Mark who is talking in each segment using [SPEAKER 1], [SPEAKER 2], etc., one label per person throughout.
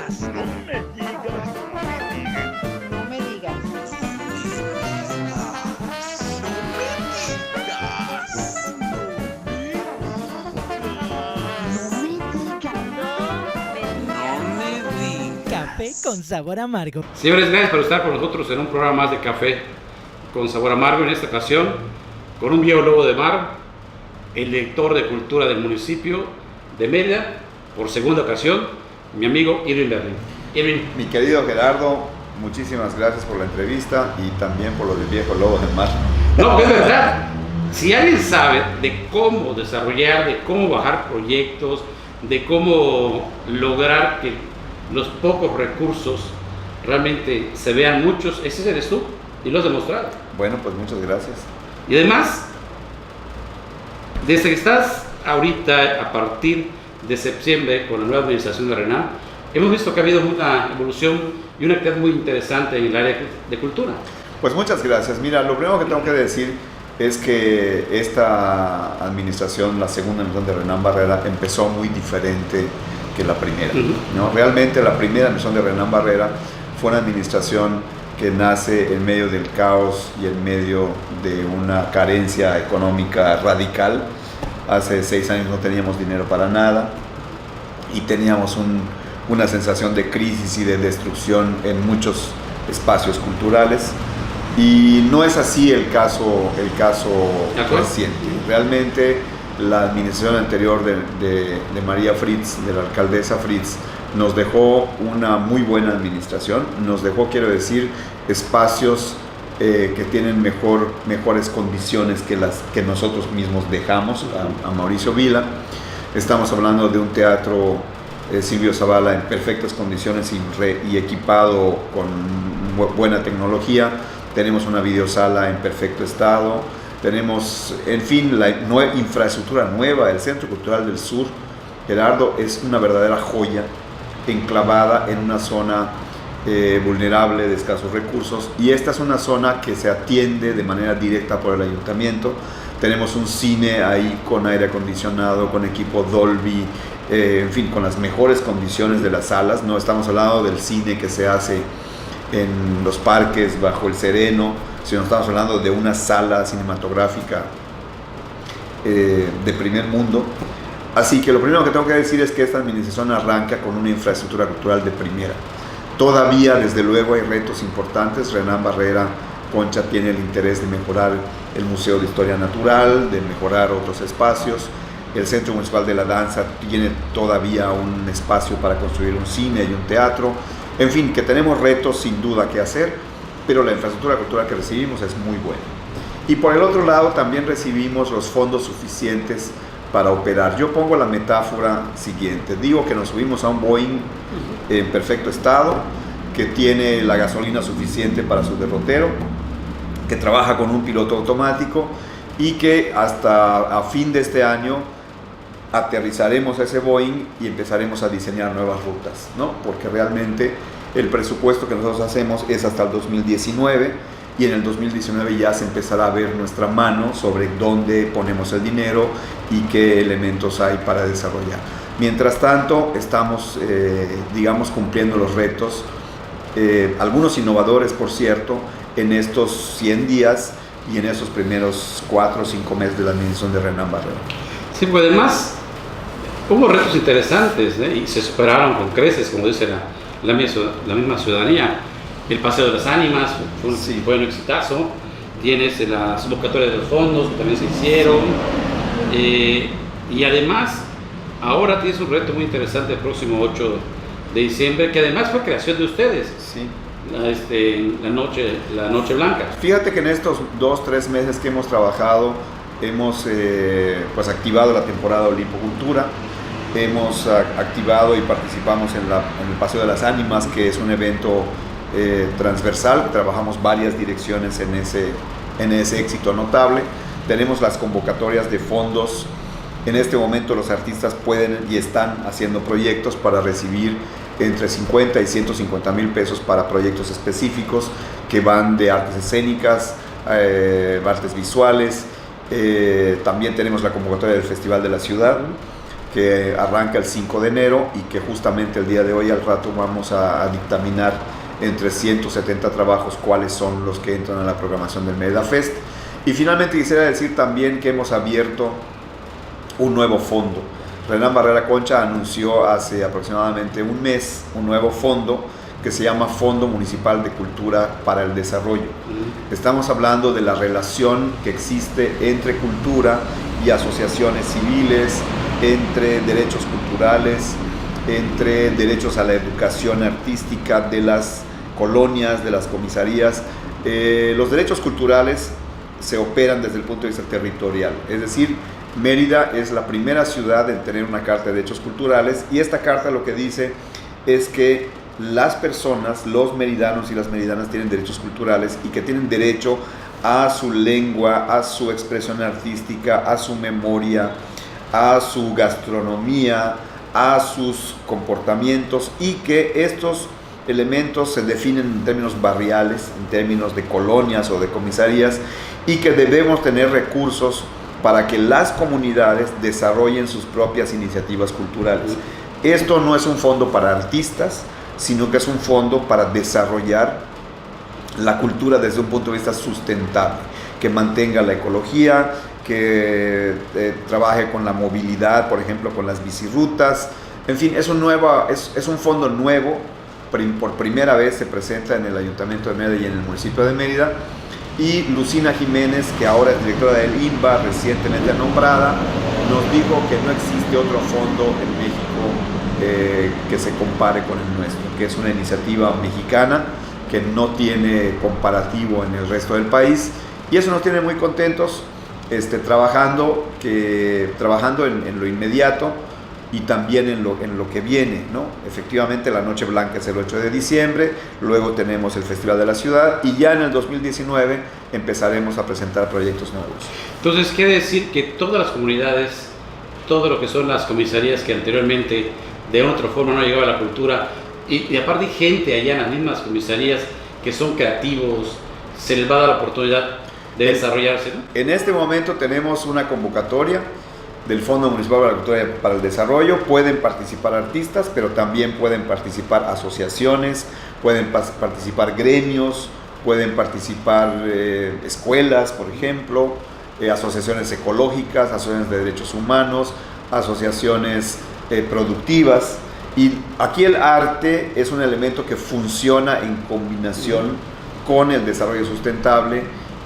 [SPEAKER 1] digas. No me digas.
[SPEAKER 2] No me digas.
[SPEAKER 3] Café con sabor amargo.
[SPEAKER 4] Señores, gracias por estar con nosotros en un programa más de Café con sabor amargo. En esta ocasión, con un viejo lobo de mar, el director de cultura del municipio de Mérida, por segunda ocasión, mi amigo Irving Berlin. Irving.
[SPEAKER 5] Mi querido Gerardo, muchísimas gracias por la entrevista y también por lo del viejo lobo del mar.
[SPEAKER 4] No, es verdad. Si alguien sabe de cómo desarrollar, de cómo bajar proyectos, de cómo lograr que los pocos recursos realmente se vean muchos, ese eres tú y lo has demostrado.
[SPEAKER 5] Bueno, pues muchas gracias.
[SPEAKER 4] Y además, desde que estás ahorita, a partir de septiembre, con la nueva administración de RENAM, hemos visto que ha habido una evolución y una actividad muy interesante en el área de cultura.
[SPEAKER 5] Pues muchas gracias. Mira, lo primero que tengo que decir es que esta administración, la segunda administración de Renan Barrera, empezó muy diferente que la primera, ¿no? Realmente la primera administración de Renan Barrera fue una administración que nace en medio del caos y en medio de una carencia económica radical. Hace 6 años no teníamos dinero para nada y teníamos una sensación de crisis y de destrucción en muchos espacios culturales. Y no es así el caso reciente. Realmente la administración anterior de María Fritz, de la alcaldesa Fritz, nos dejó una muy buena administración. Nos dejó, quiero decir, espacios que tienen mejores condiciones que las que nosotros mismos dejamos a Mauricio Vila. Estamos hablando de un teatro Silvio Zavala en perfectas condiciones y equipado con buena tecnología. Tenemos una videosala en perfecto estado, tenemos, en fin, la infraestructura nueva. El Centro Cultural del Sur, Gerardo, es una verdadera joya, enclavada en una zona vulnerable de escasos recursos, y esta es una zona que se atiende de manera directa por el ayuntamiento. Tenemos un cine ahí con aire acondicionado, con equipo Dolby, en fin, con las mejores condiciones de las salas. No estamos hablando del cine que se hace en los parques bajo el sereno, sino estamos hablando de una sala cinematográfica de primer mundo. Así que lo primero que tengo que decir es que esta administración arranca con una infraestructura cultural de primera. Todavía, desde luego, hay retos importantes. Renan Barrera Concha tiene el interés de mejorar el Museo de Historia Natural, de mejorar otros espacios. El Centro Municipal de la Danza tiene todavía un espacio para construir un cine y un teatro. En fin, que tenemos retos sin duda que hacer, pero la infraestructura cultural que recibimos es muy buena. Y por el otro lado también recibimos los fondos suficientes para operar. Yo pongo la metáfora siguiente. Digo que nos subimos a un Boeing en perfecto estado, que tiene la gasolina suficiente para su derrotero, que trabaja con un piloto automático y que hasta a fin de este año aterrizaremos a ese Boeing y empezaremos a diseñar nuevas rutas, ¿no? Porque realmente el presupuesto que nosotros hacemos es hasta el 2019, y en el 2019 ya se empezará a ver nuestra mano sobre dónde ponemos el dinero y qué elementos hay para desarrollar. Mientras tanto, estamos, digamos, cumpliendo los retos, algunos innovadores, por cierto, en estos 100 días y en esos primeros 4 o 5 meses de la administración de Renan Barrera.
[SPEAKER 4] Sí, pues además hubo retos interesantes, y se superaron con creces, como dice la misma ciudadanía. El Paseo de las Ánimas fue un exitazo. Tienes las convocatorias de los fondos que también se hicieron, y además ahora tienes un reto muy interesante el próximo 8 de diciembre, que además fue creación de ustedes.
[SPEAKER 5] Sí.
[SPEAKER 4] La noche Blanca.
[SPEAKER 5] Fíjate que en estos 2-3 meses que hemos trabajado hemos pues activado la temporada Olimpo Cultura, hemos activado y participamos en el Paseo de las Ánimas, que es un evento transversal. Trabajamos varias direcciones en ese éxito notable. Tenemos las convocatorias de fondos. En este momento los artistas pueden y están haciendo proyectos para recibir entre 50 y 150 mil pesos para proyectos específicos que van de artes escénicas, artes visuales. También tenemos la convocatoria del Festival de la Ciudad, que arranca el 5 de enero y que justamente el día de hoy al rato vamos a dictaminar entre 170 trabajos cuáles son los que entran a la programación del Mérida Fest. Y finalmente quisiera decir también que hemos abierto un nuevo fondo. Renan Barrera Concha anunció hace aproximadamente un mes un nuevo fondo que se llama Fondo Municipal de Cultura para el Desarrollo. Estamos hablando de la relación que existe entre cultura y asociaciones civiles, entre derechos culturales, entre derechos a la educación artística de las colonias, de las comisarías. Los derechos culturales se operan desde el punto de vista territorial, es decir, Mérida es la primera ciudad en tener una Carta de Derechos Culturales, y esta carta lo que dice es que las personas, los meridanos y las meridanas tienen derechos culturales y que tienen derecho a su lengua, a su expresión artística, a su memoria, a su gastronomía, a sus comportamientos, y que estos elementos se definen en términos barriales, en términos de colonias o de comisarías, y que debemos tener recursos para que las comunidades desarrollen sus propias iniciativas culturales. Esto no es un fondo para artistas, sino que es un fondo para desarrollar la cultura desde un punto de vista sustentable, que mantenga la ecología, que trabaje con la movilidad, por ejemplo, con las bicirutas. En fin, es un fondo nuevo, por primera vez se presenta en el Ayuntamiento de Mérida y en el municipio de Mérida, y Lucina Jiménez, que ahora es directora del INBA, recientemente nombrada, nos dijo que no existe otro fondo en México que se compare con el nuestro, que es una iniciativa mexicana que no tiene comparativo en el resto del país, y eso nos tiene muy contentos, trabajando en lo inmediato y también en lo que viene, ¿no? Efectivamente, la Noche Blanca es el 8 de diciembre, luego tenemos el Festival de la Ciudad, y ya en el 2019 empezaremos a presentar proyectos nuevos.
[SPEAKER 4] Entonces, quiere decir que todas las comunidades, todo lo que son las comisarías que anteriormente de otra forma no llegaba a la cultura, y aparte hay gente allá en las mismas comisarías que son creativos, se les va a dar la oportunidad de desarrollarse, ¿no?
[SPEAKER 5] En este momento tenemos una convocatoria del Fondo Municipal para la Cultura para el Desarrollo. Pueden participar artistas, pero también pueden participar asociaciones, pueden participar gremios, pueden participar escuelas, por ejemplo, asociaciones ecológicas, asociaciones de derechos humanos, asociaciones productivas. Y aquí el arte es un elemento que funciona en combinación con el desarrollo sustentable,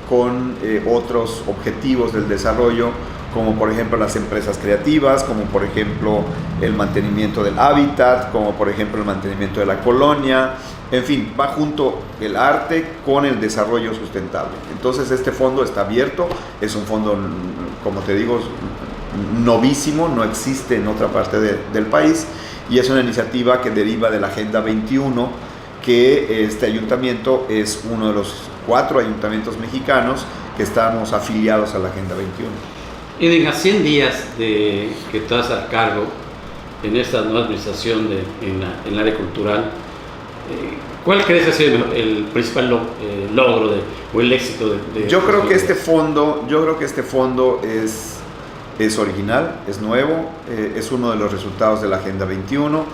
[SPEAKER 5] con otros objetivos del desarrollo, como por ejemplo las empresas creativas, como por ejemplo el mantenimiento del hábitat, como por ejemplo el mantenimiento de la colonia. En fin, va junto el arte con el desarrollo sustentable. Entonces este fondo está abierto, es un fondo, como te digo, novísimo, no existe en otra parte del país, y es una iniciativa que deriva de la Agenda 21, que este ayuntamiento es uno de los 4 ayuntamientos mexicanos que estamos afiliados a la Agenda 21.
[SPEAKER 4] Y en 100 días de que estás al cargo en esta nueva administración en el área cultural, ¿cuál crees que ha sido el principal logro o el éxito de
[SPEAKER 5] Yo creo que este fondo es original, es nuevo, es uno de los resultados de la Agenda 21.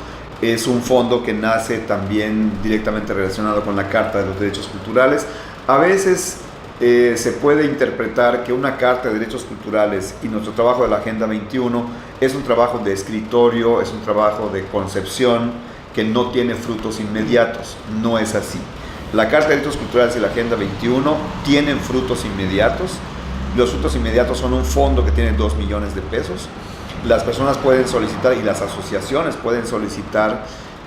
[SPEAKER 5] Es un fondo que nace también directamente relacionado con la Carta de los Derechos Culturales. A veces se puede interpretar que una Carta de Derechos Culturales y nuestro trabajo de la Agenda 21 es un trabajo de escritorio, es un trabajo de concepción que no tiene frutos inmediatos. No es así. La Carta de Derechos Culturales y la Agenda 21 tienen frutos inmediatos. Los frutos inmediatos son un fondo que tiene 2 millones de pesos. Las personas pueden solicitar, y las asociaciones pueden solicitar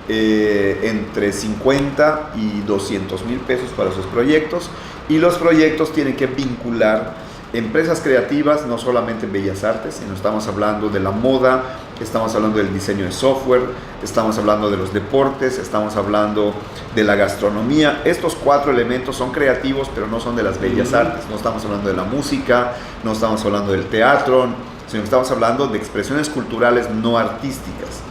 [SPEAKER 5] entre 50 y 200 mil pesos para sus proyectos, y los proyectos tienen que vincular empresas creativas, no solamente en Bellas Artes, sino estamos hablando de la moda, estamos hablando del diseño de software, estamos hablando de los deportes, estamos hablando de la gastronomía. Estos 4 elementos son creativos, pero no son de las Bellas Artes. No estamos hablando de la música, no estamos hablando del teatro, sino que estamos hablando de expresiones culturales no artísticas.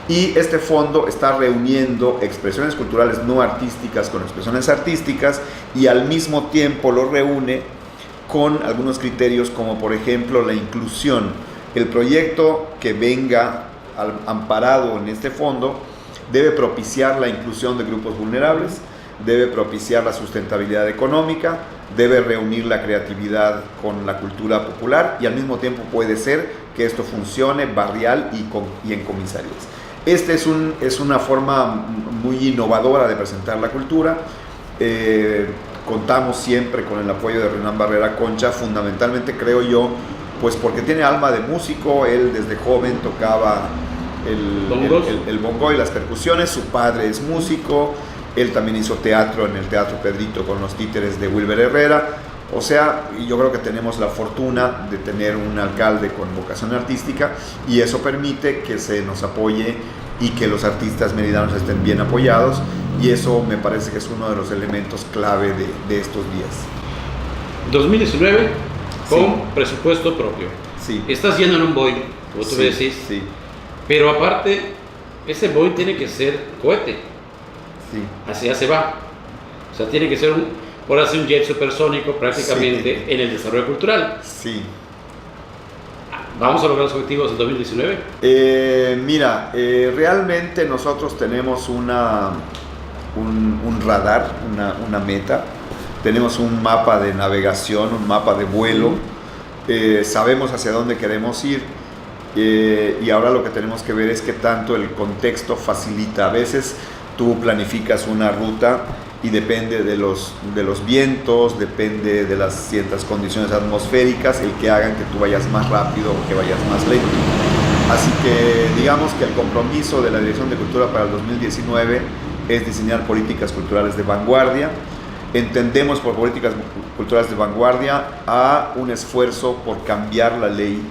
[SPEAKER 5] Y este fondo está reuniendo expresiones culturales no artísticas con expresiones artísticas, y al mismo tiempo lo reúne con algunos criterios, como por ejemplo la inclusión. El proyecto que venga amparado en este fondo, debe propiciar la inclusión de grupos vulnerables, debe propiciar la sustentabilidad económica, debe reunir la creatividad con la cultura popular y al mismo tiempo puede ser que esto funcione barrial y en comisarías. Esta es una forma muy innovadora de presentar la cultura. Contamos siempre con el apoyo de Renan Barrera Concha, fundamentalmente creo yo, pues porque tiene alma de músico. Él desde joven tocaba el bongo y las percusiones, su padre es músico, él también hizo teatro en el Teatro Pedrito con los títeres de Wilber Herrera. O sea, yo creo que tenemos la fortuna de tener un alcalde con vocación artística y eso permite que se nos apoye y que los artistas meridanos estén bien apoyados, y eso me parece que es uno de los elementos clave de estos días.
[SPEAKER 4] 2019 con
[SPEAKER 5] Sí.
[SPEAKER 4] presupuesto propio.
[SPEAKER 5] Sí.
[SPEAKER 4] Estás yendo en un Boeing, como tú
[SPEAKER 5] Sí,
[SPEAKER 4] me decís,
[SPEAKER 5] sí,
[SPEAKER 4] pero aparte, ese Boeing tiene que ser cohete,
[SPEAKER 5] sí.
[SPEAKER 4] hacia se va. O sea, tiene que ser por así un jet supersónico prácticamente
[SPEAKER 5] Sí.
[SPEAKER 4] en el desarrollo cultural.
[SPEAKER 5] Sí.
[SPEAKER 4] ¿Vamos a lograr los objetivos en 2019?
[SPEAKER 5] Mira, realmente nosotros tenemos un radar, una meta, tenemos un mapa de navegación, un mapa de vuelo, sabemos hacia dónde queremos ir, y ahora lo que tenemos que ver es qué tanto el contexto facilita. A veces tú planificas una ruta y depende de los vientos, depende de las ciertas condiciones atmosféricas el que hagan que tú vayas más rápido o que vayas más lento. Así que digamos que el compromiso de la Dirección de Cultura para el 2019 es diseñar políticas culturales de vanguardia. Entendemos por políticas culturales de vanguardia a un esfuerzo por cambiar la ley,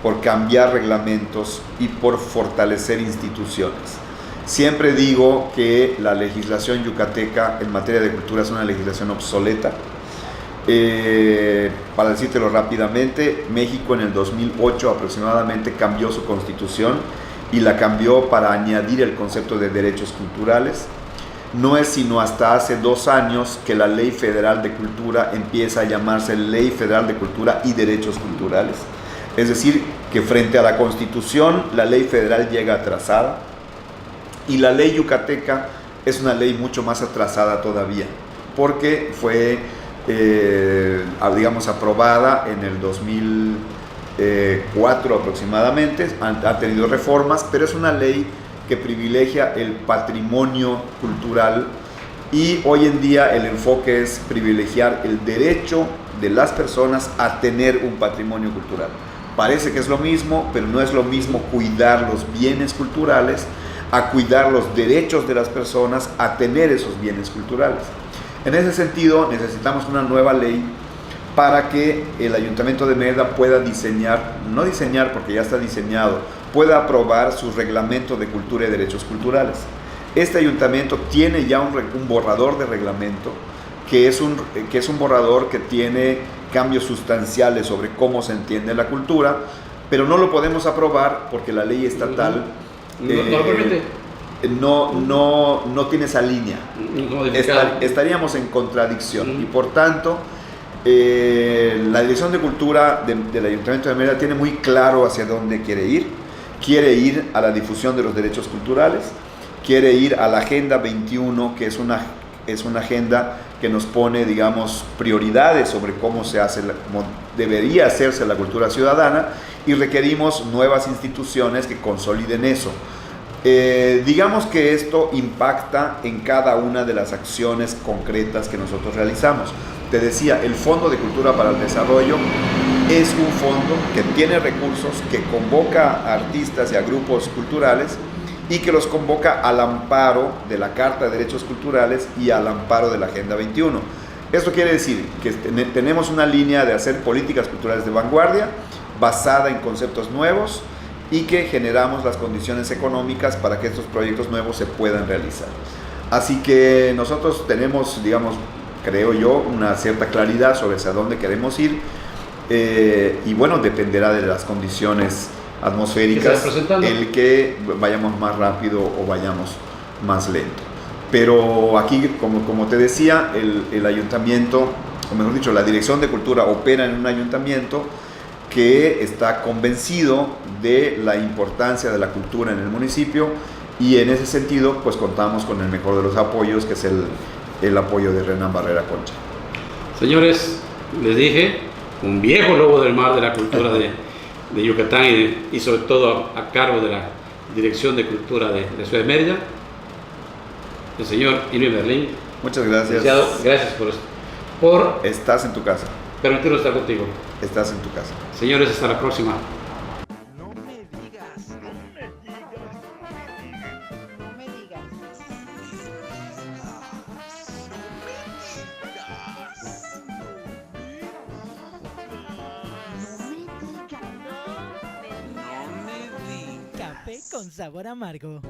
[SPEAKER 5] por cambiar reglamentos y por fortalecer instituciones. Siempre digo que la legislación yucateca en materia de cultura es una legislación obsoleta. Para decírtelo rápidamente, México en el 2008 aproximadamente cambió su constitución y la cambió para añadir el concepto de derechos culturales. No es sino hasta hace 2 años que la Ley Federal de Cultura empieza a llamarse Ley Federal de Cultura y Derechos Culturales. Es decir, que frente a la Constitución, la ley federal llega atrasada y la ley yucateca es una ley mucho más atrasada todavía, porque fue, digamos, aprobada en el 2004 aproximadamente, ha tenido reformas, pero es una ley que privilegia el patrimonio cultural y hoy en día el enfoque es privilegiar el derecho de las personas a tener un patrimonio cultural. Parece que es lo mismo, pero no es lo mismo cuidar los bienes culturales a cuidar los derechos de las personas a tener esos bienes culturales. En ese sentido, necesitamos una nueva ley para que el Ayuntamiento de Mérida pueda no diseñar porque ya está diseñado, pueda aprobar su reglamento de cultura y derechos culturales. Este ayuntamiento tiene ya un borrador de reglamento que es un borrador que tiene cambios sustanciales sobre cómo se entiende la cultura, pero no lo podemos aprobar porque la ley estatal no tiene esa línea. Estaríamos en contradicción y por tanto la Dirección de Cultura del Ayuntamiento de Mérida tiene muy claro hacia dónde quiere ir a la difusión de los derechos culturales, quiere ir a la Agenda 21, que es una agenda que nos pone, digamos, prioridades sobre cómo debería hacerse la cultura ciudadana, y requerimos nuevas instituciones que consoliden eso. Digamos que esto impacta en cada una de las acciones concretas que nosotros realizamos. Te decía, el Fondo de Cultura para el Desarrollo es un fondo que tiene recursos, que convoca a artistas y a grupos culturales y que los convoca al amparo de la Carta de Derechos Culturales y al amparo de la Agenda 21. Esto quiere decir que tenemos una línea de hacer políticas culturales de vanguardia basada en conceptos nuevos y que generamos las condiciones económicas para que estos proyectos nuevos se puedan realizar. Así que nosotros tenemos, digamos, creo yo, una cierta claridad sobre hacia dónde queremos ir, y bueno, dependerá de las condiciones atmosféricas el que vayamos más rápido o vayamos más lento. Pero aquí, como te decía, el ayuntamiento, o mejor dicho, la Dirección de Cultura opera en un ayuntamiento que está convencido de la importancia de la cultura en el municipio, y en ese sentido pues contamos con el mejor de los apoyos, que es el apoyo de Renan Barrera Concha.
[SPEAKER 4] Señores, les dije, un viejo lobo del mar de la cultura de Yucatán y sobre todo a cargo de la Dirección de Cultura de Ciudad de Mérida, el señor Irving Berlín.
[SPEAKER 5] Muchas gracias.
[SPEAKER 4] Licenciado, gracias por
[SPEAKER 5] Estás en tu casa.
[SPEAKER 4] permitirnos estar contigo.
[SPEAKER 5] Estás en tu casa.
[SPEAKER 4] Señores, hasta la próxima.
[SPEAKER 2] No me digas. No me digas. No me digas.
[SPEAKER 3] Café con sabor amargo.